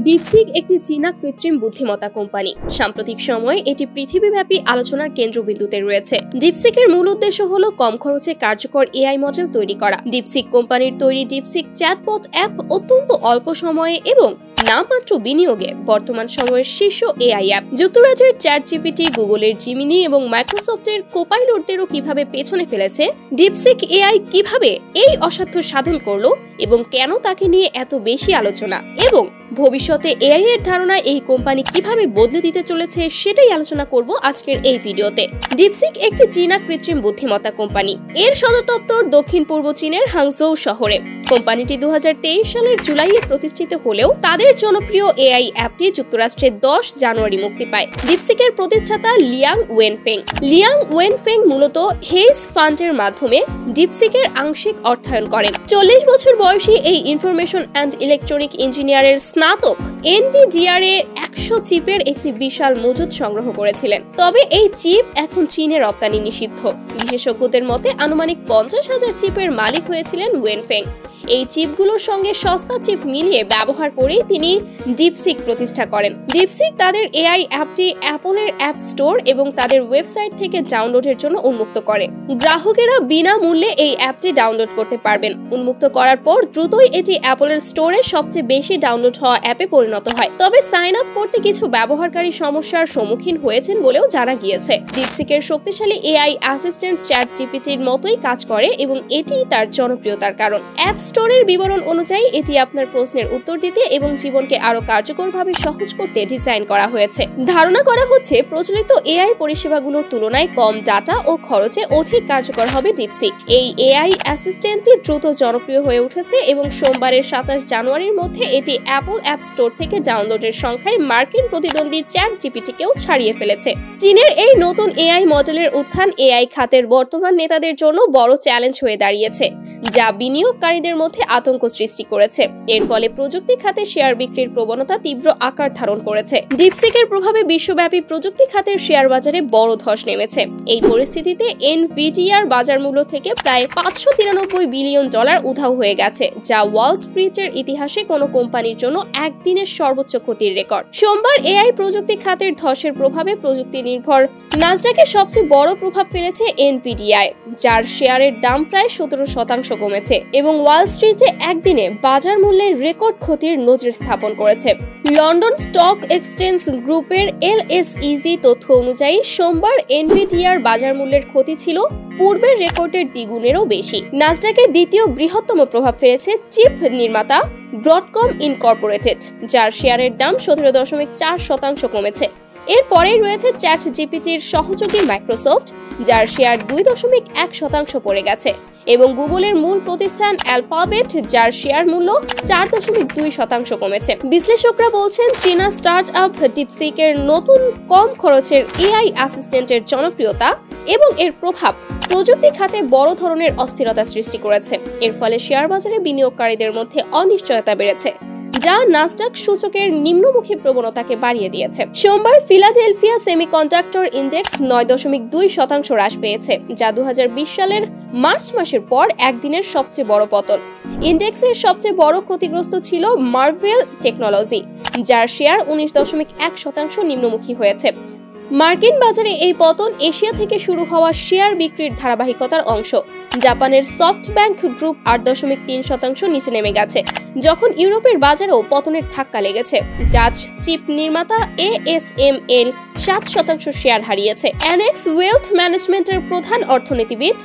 DeepSeek একটি চীনা কৃত্রিম বুদ্ধিমত্তা কোম্পানি। সাম্প্রতিক সময়ে এটি পৃথিবীব্যাপী আলোচনার কেন্দ্রবিন্দুতে রয়েছে। ডিপসিকের মূল উদ্দেশ্য হলো কম খরচে কার্যকর এআই মডেল তৈরি করা। ডিপসিক কোম্পানির তৈরি ডিপসিক চ্যাটবট অ্যাপ অত্যন্ত অল্প সময়ে এবং নামমাত্র বিনিয়োগে বর্তমান সময়ের শীর্ষ এআই অ্যাপ। যুক্তরাজ্যের চ্যাটজিপিটি, গুগলের জিমিনি এবং মাইক্রোসফটের কোপাইলটদেরও কিভাবে পেছনে ফেলেছে, ডিপসিক এআই কিভাবে এই অসাধ্য সাধন করলো এবং কেন তাকে নিয়ে এত বেশি আলোচনা, এবং ভবিষ্যতে এআই এর ধারণা এই কোম্পানি কিভাবে বদলে দিতে চলেছে সেটাই আলোচনা করব আজকের এই ভিডিওতে। ডিপসিক একটি চীনা কৃত্রিম বুদ্ধিমত্তা কোম্পানি। এর সদর দপ্তর দক্ষিণ পূর্ব চীনের হাংজৌ শহরে। কোম্পানিটি 2023 সালের জুলাইয়ে প্রতিষ্ঠিত হলেও তাদের জনপ্রিয় এআই অ্যাপটি যুক্তরাষ্ট্রে 10 জানুয়ারি মুক্তি পায়। ডিপসিকের প্রতিষ্ঠাতা লিয়াং ওয়েনফেং। লিয়াং ওয়েনফেং মূলত হেজ ফান্ডের মাধ্যমে ডিপসিকের আংশিক অর্থায়ন করেন। 40 বছর বয়সী এই ইনফরমেশন অ্যান্ড ইলেকট্রনিক ইঞ্জিনিয়ারের স্নাতক এনভিডিআরে 100 চিপের একটি বিশাল মজুদ সংগ্রহ করেছিলেন। তবে এই চিপ এখন চীনে রপ্তানি নিষিদ্ধ। বিশেষজ্ঞদের মতে আনুমানিক 50,000 চিপের মালিক হয়েছিলেন ওয়েনফেং। এই চিপগুলোর সঙ্গে সস্তা চিপ মিলিয়ে ব্যবহার করেই তিনি ডিপসিক প্রতিষ্ঠা করেন। ডিপসিক তাদের এআই অ্যাপটি অ্যাপলের অ্যাপ স্টোর এবং তাদের ওয়েবসাইট থেকে ডাউনলোডের জন্য উন্মুক্ত করে। গ্রাহকেরা বিনামূল্যে এই অ্যাপটি ডাউনলোড করতে পারবেন। উন্মুক্ত করার পর দ্রুতই এটি অ্যাপলের স্টোরে সবচেয়ে বেশি ডাউনলোড হওয়া অ্যাপে পরিণত হয়। তবে সাইন আপ করতে কিছু ব্যবহারকারী সমস্যার সম্মুখীন হয়েছেন বলেও জানা গিয়েছে। ডিপসিকের শক্তিশালী এআই অ্যাসিস্ট্যান্ট চ্যাটজিপিটির মতোই কাজ করে এবং এটিই তার জনপ্রিয়তার কারণ। অ্যাপ স্টোরের বিবরণ অনুযায়ী এটি আপনার প্রশ্নের উত্তর দিতে এবং জীবনকে আরো কার্যকরভাবে সহজ করতে ডিজাইন করা হয়েছে। ধারণা করা হচ্ছে প্রচলিত এআই পরিষেবাগুলোর তুলনায় কম ডাটা ও খরচে অধিক কার্যকর হবে ডিপসিক। এই এআই অ্যাসিস্ট্যান্টটি দ্রুত জনপ্রিয় হয়ে উঠেছে এবং সোমবারের 27 জানুয়ারির মধ্যে এটি অ্যাপল অ্যাপ স্টোর থেকে ডাউনলোডের সংখ্যায় মার্কিন প্রতিদ্বন্দ্বী চ্যাটজিপিটিকেও ছাড়িয়ে ফেলেছে। চীনের এই নতুন এআই মডেলের উত্থান এআই খাতের বর্তমান নেতাদের জন্য বড় চ্যালেঞ্জ হয়ে দাঁড়িয়েছে, যা বিনিয়োগকারীদের মধ্যে আতঙ্ক সৃষ্টি করেছে। এর ফলে প্রযুক্তি খাতে শেয়ার বিক্রির প্রবণতা তীব্র আকার ধারণ করেছে। ডিপসিকের প্রভাবে বিশ্বব্যাপী প্রযুক্তি খাতের শেয়ার বাজারে বড় ধস নেমেছে। এই পরিস্থিতিতে এনভিডিআর বাজার মূল্য থেকে প্রায় $593 বিলিয়ন উধাও হয়ে গেছে, যা ওয়াল স্ট্রিটের ইতিহাসে কোনো কোম্পানির জন্য একদিনের সর্বোচ্চ ক্ষতির রেকর্ড। সোমবার এআই প্রযুক্তি খাতের ধসের প্রভাবে প্রযুক্তি নির্ভর নাসডাকে সবচেয়ে বড় প্রভাব ফেলেছে এনভিডিআই, যার শেয়ারের দাম প্রায় 17% কমেছে এবং ওয়াল স্ট্রিটে একদিনে বাজার মূল্যের রেকর্ড ক্ষতির নজির স্থাপন করেছে। লন্ডন স্টক এক্সচেঞ্জ গ্রুপের এলএসইজি তথ্য অনুযায়ী সোমবার এনভিডিআর বাজার মূল্যের ক্ষতি ছিল পূর্বের রেকর্ডের দ্বিগুণেরও বেশি। নাসডাকে দ্বিতীয় বৃহত্তম প্রভাব ফেলেছে চিপ নির্মাতা ব্রডকম ইনকর্পোরেটেড, যার শেয়ারের দাম 17.4% কমেছে। এরপরেই রয়েছে চ্যাটজিপিটির সহযোগী মাইক্রোসফট, যার শেয়ার 2.1% পড়ে গেছে, এবং গুগলের মূল প্রতিষ্ঠান অ্যালফাবেট, যার শেয়ার মূল্য 4.2% কমেছে। বিশ্লেষকরা বলছেন চীনা স্টার্ট আপ ডিপসিকের নতুন কম খরচের এআই অ্যাসিস্ট্যান্টের জনপ্রিয়তা এবং এর প্রভাব প্রযুক্তি খাতে বড় ধরনের অস্থিরতা সৃষ্টি করেছে। এর ফলে শেয়ার বাজারে বিনিয়োগকারীদের মধ্যে অনিশ্চয়তা বেড়েছে, যা নাসডাক সূচকের নিম্নমুখী প্রবণতাকে বাড়িয়ে দিয়েছে। সোমবার ফিলাডেলফিয়া সেমিকন্ডাক্টর ইন্ডেক্স 9.2% হ্রাস পেয়েছে, যা 2020 সালের মার্চ মাসের পর একদিনের সবচেয়ে বড় পতন। ইন্ডেক্সের সবচেয়ে বড় ক্ষতিগ্রস্ত ছিল মার্ভেল টেকনোলজি, যার শেয়ার 19.1% নিম্নমুখী হয়েছে। মার্কিন বাজারে এই পতন এশিয়া থেকে শুরু হওয়া শেয়ার বিক্রির ধারাবাহিকতার অংশ। জাপানের সফটব্যাংক গ্রুপ 8.3% নিচে নেমে গেছে, যখন ইউরোপের বাজারেও পতনের ধাক্কা লেগেছে। ডাচ চিপ নির্মাতা এএসএমএল 7% শেয়ার হারিয়েছে। অ্যানেক্স ওয়েলথ ম্যানেজমেন্টের প্রধান অর্থনীতিবিদ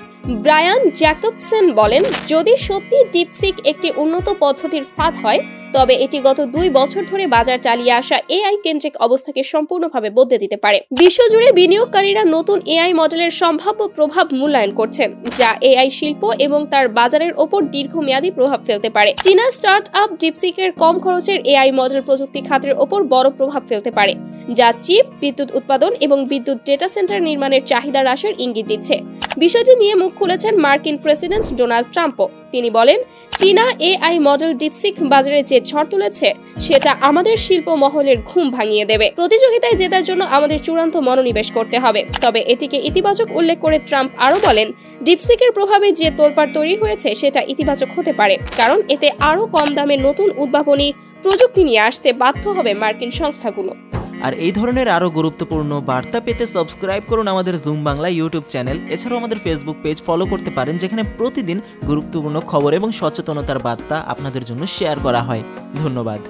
ব্রায়ান জ্যাকবসন বলেন, যদি সত্যি ডিপসিক একটি উন্নত পদ্ধতির ফাঁদ হয়, তবে এটি গত 2 বছর ধরে বাজার চালিয়ে আসা এআই কেন্দ্রিক অবস্থাকে সম্পূর্ণভাবে বদলে দিতে পারে। বিশ্বজুড়ে বিনিয়োগকারীরা নতুন এআই মডেলের সম্ভাব্য প্রভাব মূল্যায়ন করছেন, যা এআই শিল্প এবং তার বাজারের ওপর দীর্ঘমেয়াদী প্রভাব ফেলতে পারে। চীনা স্টার্ট আপ ডিপসিকের কম খরচের এআই মডেল প্রযুক্তি খাতের ওপর বড় প্রভাব ফেলতে পারে, যা চিপ, বিদ্যুৎ উৎপাদন এবং বিদ্যুৎ ডেটা সেন্টার নির্মাণের চাহিদা হ্রাসের ইঙ্গিত দিচ্ছে। বিষয়টি নিয়ে মুখ খুলেছেন মার্কিন প্রেসিডেন্ট ডোনাল্ড ট্রাম্পও। তিনি বলেন, চীনা এআই মডেল ডিপসিক বাজারে যে ঝড় তুলেছে সেটা আমাদের শিল্প মহলের ঘুম ভাঙিয়ে দেবে। প্রতিযোগিতায় জেতার জন্য আমাদের চূড়ান্ত মনোনিবেশ করতে হবে। তবে এটিকে ইতিবাচক উল্লেখ করে ট্রাম্প আরও বলেন, ডিপসিকের প্রভাবে যে তোলপাড় তৈরি হয়েছে সেটা ইতিবাচক হতে পারে, কারণ এতে আরও কম দামে নতুন উদ্ভাবনী প্রযুক্তি নিয়ে আসতে বাধ্য হবে মার্কিন সংস্থাগুলো। আর এই ধরনের আরও গুরুত্বপূর্ণ বার্তা পেতে সাবস্ক্রাইব করুন আমাদের জুম বাংলা ইউটিউব চ্যানেল। এছাড়াও আমাদের ফেসবুক পেজ ফলো করতে পারেন, যেখানে প্রতিদিন গুরুত্বপূর্ণ খবর এবং সচেতনতার বার্তা আপনাদের জন্য শেয়ার করা হয়। ধন্যবাদ।